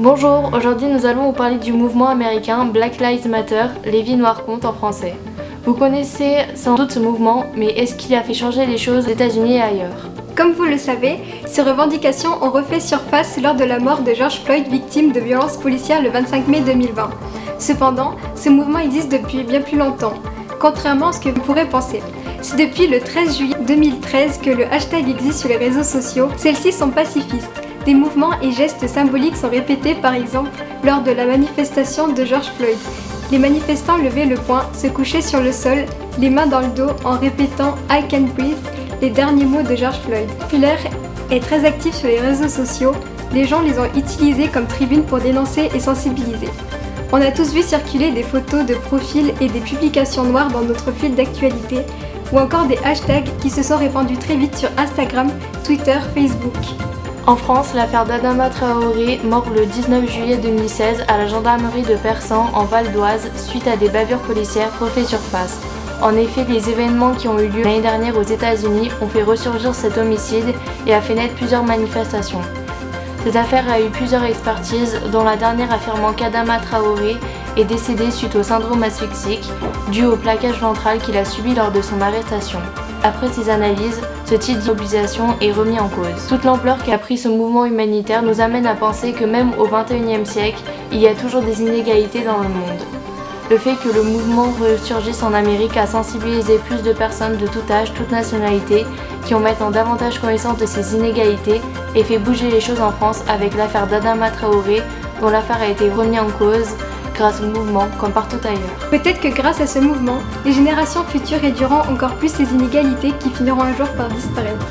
Bonjour, aujourd'hui nous allons vous parler du mouvement américain Black Lives Matter, les vies noires comptent en français. Vous connaissez sans doute ce mouvement, mais est-ce qu'il a fait changer les choses aux États-Unis et ailleurs? Comme vous le savez, ces revendications ont refait surface lors de la mort de George Floyd, victime de violences policières le 25 mai 2020. Cependant, ce mouvement existe depuis bien plus longtemps, contrairement à ce que vous pourrez penser. C'est depuis le 13 juillet 2013 que le hashtag existe sur les réseaux sociaux. Celles-ci sont pacifistes. Des mouvements et gestes symboliques sont répétés par exemple lors de la manifestation de George Floyd. Les manifestants levaient le poing, se couchaient sur le sol, les mains dans le dos en répétant « I can breathe », les derniers mots de George Floyd. Populaire et très actif sur les réseaux sociaux, les gens les ont utilisés comme tribune pour dénoncer et sensibiliser. On a tous vu circuler des photos de profil et des publications noires dans notre fil d'actualité, ou encore des hashtags qui se sont répandus très vite sur Instagram, Twitter, Facebook. En France, l'affaire d'Adama Traoré, mort le 19 juillet 2016 à la gendarmerie de Persan en Val d'Oise suite à des bavures policières, refait surface. En effet, les événements qui ont eu lieu l'année dernière aux États-Unis ont fait ressurgir cet homicide et a fait naître plusieurs manifestations. Cette affaire a eu plusieurs expertises, dont la dernière affirmant qu'Adama Traoré est décédé suite au syndrome asphyxique, dû au plaquage ventral qu'il a subi lors de son arrestation. Après ces analyses, ce type d'immobilisation est remis en cause. Toute l'ampleur qu'a pris ce mouvement humanitaire nous amène à penser que même au XXIe siècle, il y a toujours des inégalités dans le monde. Le fait que le mouvement ressurgisse en Amérique a sensibilisé plus de personnes de tout âge, toute nationalité, qui ont maintenant davantage connaissance de ces inégalités et fait bouger les choses en France avec l'affaire d'Adama Traoré, dont l'affaire a été remise en cause grâce au mouvement, comme partout ailleurs. Peut-être que grâce à ce mouvement, les générations futures réduiront encore plus ces inégalités qui finiront un jour par disparaître.